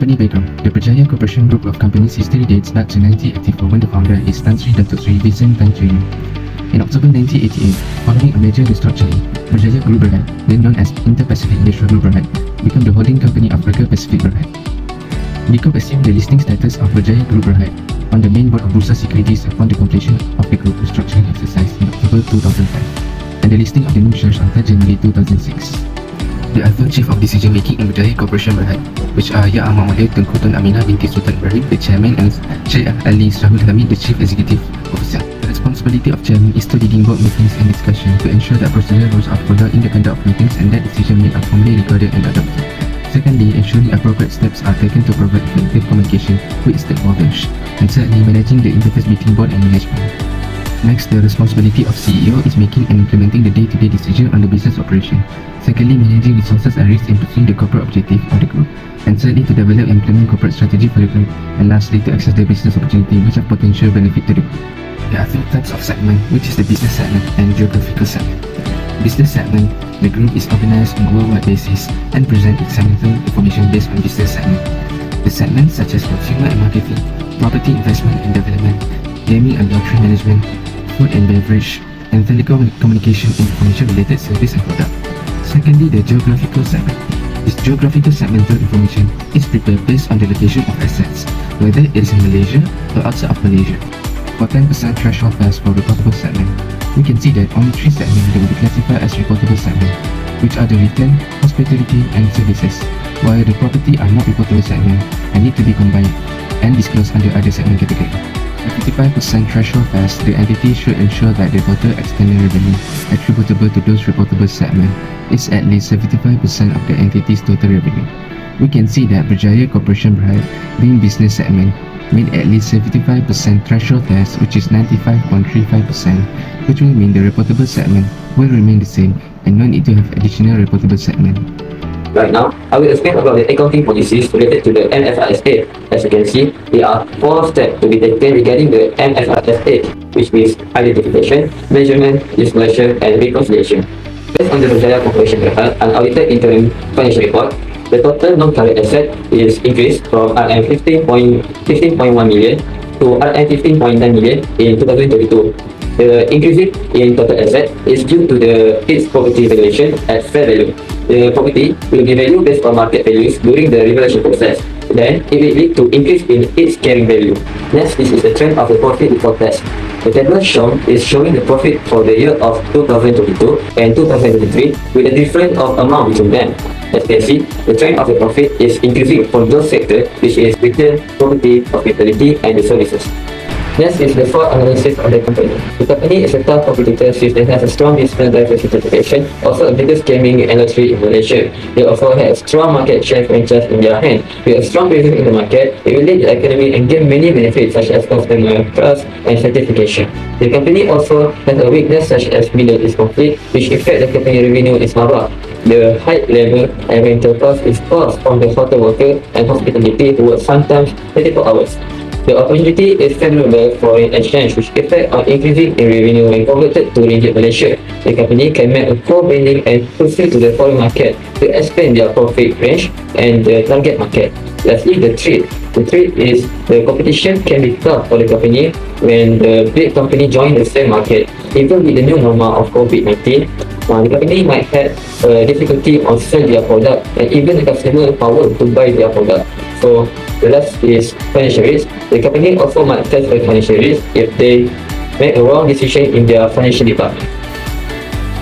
Company background. The Berjaya Corporation group of companies history dates back to 1984 when the founder is Tan Sri Datuk Sri Vincent Tan Choo. In October 1988, following a major restructuring, Berjaya Group Berhad, then known as Inter-Pacific Industrial Group Berhad, became the holding company of Africa Pacific Berhad. Bicop assumed the listing status of Berjaya Group Berhad on the main board of Bursa Securities upon the completion of the group restructuring exercise in October 2005 and the listing of the new shares on 3 January 2006. The other chief of decision-making in Berjaya Corporation Berhad, which are Ya Ahmad Maulid Tunku Tun Aminah binti Sultan Ibrahim, the chairman, and Syed Ali Rahul Hamid, the chief executive officer. The responsibility of chairman is to leading board meetings and discussion to ensure that procedure rules are followed in the conduct of meetings and that decisions made are formally recorded and adopted. Secondly, ensuring appropriate steps are taken to provide effective communication with stakeholders. And thirdly, managing the interface between board and management. Next, the responsibility of CEO is making and implementing the day-to-day decision on the business operation. Secondly, managing resources and risks in pursuing the corporate objective of the group. And thirdly, to develop and implement corporate strategy for the group. And lastly, to access the business opportunity which have potential benefit to the group. There are three types of segment, which is the business segment and geographical segment. Business segment, the group is organized on a worldwide basis and present its segmental information based on business segment. The segments such as consumer and marketing, property investment and development, gaming and lottery management, food and beverage, and telecommunication and information-related service and product. Secondly, the geographical segment. This geographical segmental information is prepared based on the location of assets, whether it is in Malaysia or outside of Malaysia. For 10% threshold fares for reportable segment, we can see that only 3 segments that will be classified as reportable segment, which are the retail, hospitality, and services, while the property are not reportable segment and need to be combined and disclosed under other segment category. At 55% threshold fares, the entity should ensure that the total external revenue attributable to those reportable segments is at least 75% of the entity's total revenue. We can see that Berjaya Corporation Berhad, being business segment, made at least 75% threshold fares, which is 95.35%, which will mean the reportable segment will remain the same and no need to have additional reportable segment. Right now, I will explain about the accounting policies related to the MFRS 8. As you can see, there are 4 steps to be taken regarding the MFRS 8, which means identification, measurement, disclosure, and reconciliation. Based on the Berjaya Corporation Berhad unaudited interim financial report, the total non-current asset is increased from RM 15.1 million to RM 15.9 million in 2022. The increase in total asset is due to its property valuation at fair value. The property will be valued based on market values during the revaluation process. Then, it will lead to increase in its carrying value. Next, this is the trend of the profit before tax. The table shown is showing the profit for the year of 2022 and 2023 with a difference of amount between them. As you can see, the trend of the profit is increasing for those sectors which is retail, property, hospitality, and the services. Next is the SWOT analysis of the company. The company is a top competitor since it has a strong business diversification, also the biggest gaming industry in Malaysia. They also have strong market share franchise in their hand. With a strong presence in the market, it will lead the economy and give many benefits such as customer trust and certification. The company also has a weakness such as Middle East conflict, which affect the company revenue is marked. The high level and rental cost is caused from the hotel worker and hospitality who work sometimes 24 hours. The opportunity is favorable for foreign exchange, which effect on increasing in revenue when converted to ringgit Malaysia. The company can make a co-branding and pursue to the foreign market to expand their profit range and the target market. Lastly, the trade. The trade is the competition can be tough for the company when the big company join the same market. Even with the new normal of COVID-19, the company might have difficulty on selling their product and even the customer power to buy their product. So the last is financial risk. The company also might face a financial risk if they make a wrong decision in their financial department.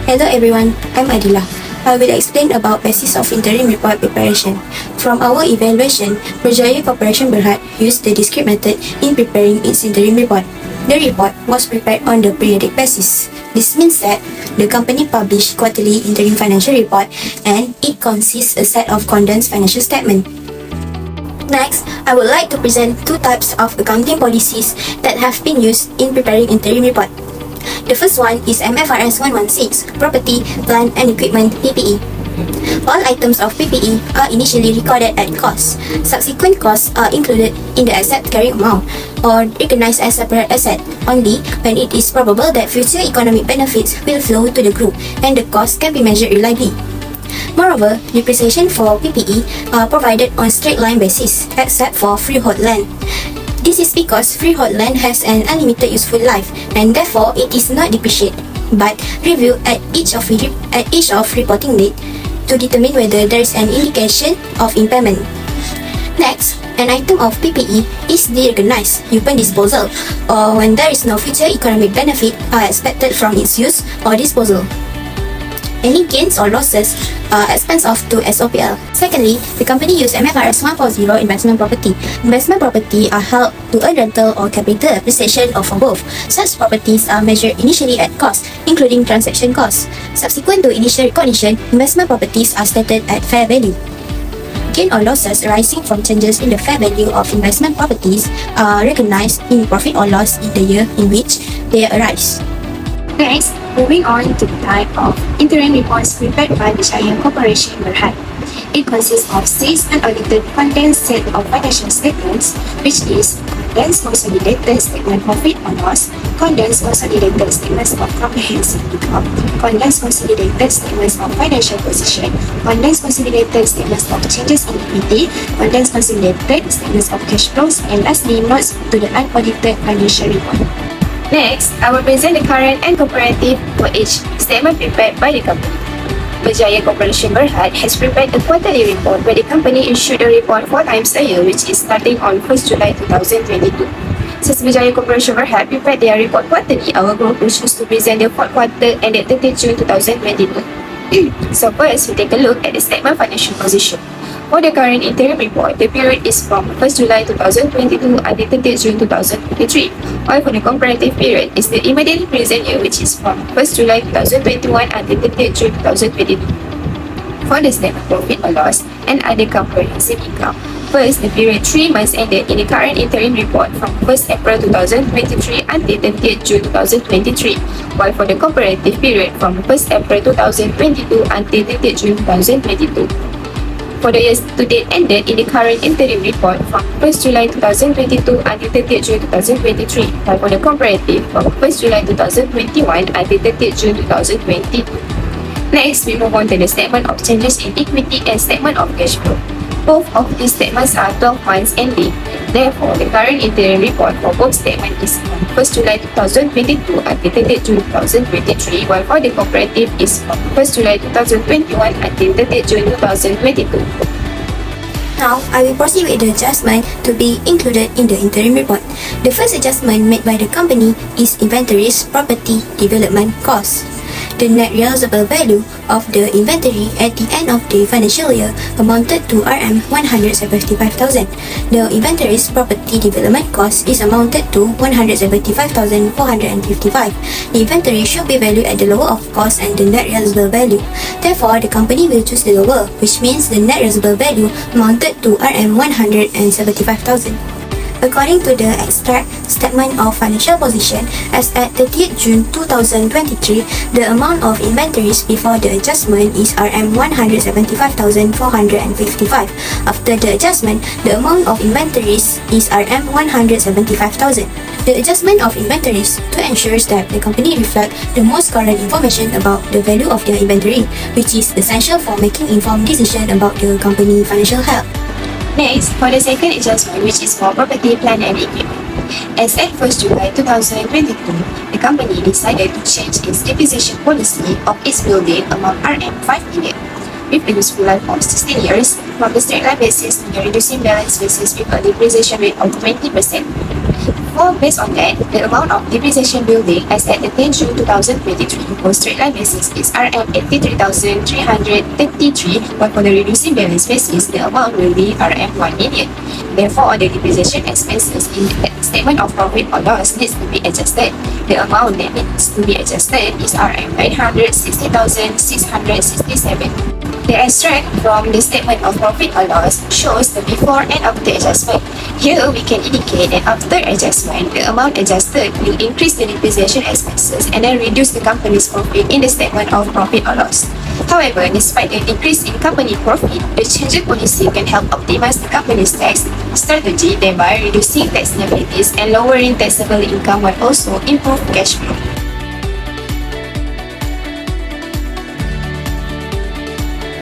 Hello everyone, I'm Adila. I will explain about basis of interim report preparation. From our evaluation, Berjaya Corporation Berhad used the discrete method in preparing its interim report. The report was prepared on the periodic basis. This means that the company published quarterly interim financial report and it consists a set of condensed financial statement. Next, I would like to present 2 types of accounting policies that have been used in preparing interim report. The first one is MFRS 116, Property, Plant and Equipment PPE. All items of PPE are initially recorded at cost. Subsequent costs are included in the asset carrying amount or recognized as separate asset only when it is probable that future economic benefits will flow to the group and the cost can be measured reliably. Moreover, depreciation for PPE are provided on straight line basis, except for freehold land. This is because freehold land has an unlimited useful life, and therefore it is not depreciated, but reviewed at each of reporting date to determine whether there is an indication of impairment. Next, an item of PPE is derecognized upon disposal, or when there is no future economic benefit are expected from its use or disposal. Any gains or losses are expensed off to SOPL. Secondly, the company use FAR570 investment property. Investment property are held to earn rental or capital appreciation or for both. Such properties are measured initially at cost, including transaction costs. Subsequent to initial recognition, investment properties are stated at fair value. Gain or losses arising from changes in the fair value of investment properties are recognized in profit or loss in the year in which they arise. Next, moving on to the type of interim reports prepared by Berjaya Corporation Berhad. It consists of 6 unaudited condensed set of financial statements, which is condensed consolidated statement profit or loss, condensed consolidated statements of comprehensive income, condensed consolidated statements of financial position, condensed consolidated statements of changes in equity, condensed consolidated statements of cash flows, and lastly, notes to the unaudited financial report. Next, I will present the current and comparative for each statement prepared by the company. Berjaya Corporation Berhad has prepared a quarterly report where the company issued a report 4 times a year, which is starting on 1st July 2022. Since Berjaya Corporation Berhad prepared their report quarterly, our group will choose to present the 4th quarter ended 30 June 2022. So first, we take a look at the statement financial position. For the current interim report, the period is from 1st July 2022 until 30 June 2023, while for the comparative period is the immediately present year, which is from 1st July 2021 until 30 June 2022. For the statement profit or loss and other comprehensive income, first, the period 3 months ended in the current interim report from 1st April 2023 until 30th June 2023, while for the comparative period from 1st April 2022 until 30th June 2022. For the years to date ended in the current interim report from 1st July 2022 until 30th June 2023, while for the comparative from 1st July 2021 until 30th June 2022. Next, we move on to the statement of changes in equity and statement of cash flow. Both of these statements are 12 months ending. Therefore, the current interim report for both statements is from 1st July 2022 until 30th June 2023, while for the comparative is from 1st July 2021 until 30th June 2022. Now, I will proceed with the adjustment to be included in the interim report. The first adjustment made by the company is inventories property development cost. The net realizable value of the inventory at the end of the financial year amounted to Rm175,000. The inventory's property development cost is amounted to 175,455. The inventory should be valued at the lower of cost and the net realizable value. Therefore, the company will choose the lower, which means the net realizable value amounted to Rm175,000. According to the extract statement of financial position, as at 30th June 2023, the amount of inventories before the adjustment is Rm175,455. After the adjustment, the amount of inventories is Rm175,000. The adjustment of inventories to ensure that the company reflect the most current information about the value of their inventory, which is essential for making informed decision about the company financial health. Next, for the second adjustment, which is for property, plant and equipment. As at 1st July 2022, the company decided to change its depreciation policy of its building among Rm5 million, with a useful life of 16 years, from the straight line basis to the reducing balance basis with a depreciation rate of 20%. Based on that, the amount of depreciation building as at the 10th June 2023 for straight line basis is Rm83,333, but for the reducing balance basis, the amount will be Rm1 million. Therefore, the depreciation expenses in the statement of profit or loss needs to be adjusted. The amount that needs to be adjusted is Rm960,667. The extract from the statement of profit or loss shows the before and after adjustment. Here, we can indicate that after adjustment, the amount adjusted will increase the depreciation expenses and then reduce the company's profit in the statement of profit or loss. However, despite an increase in company profit, the change in policy can help optimize the company's tax strategy, thereby reducing tax liabilities and lowering taxable income while also improve cash flow.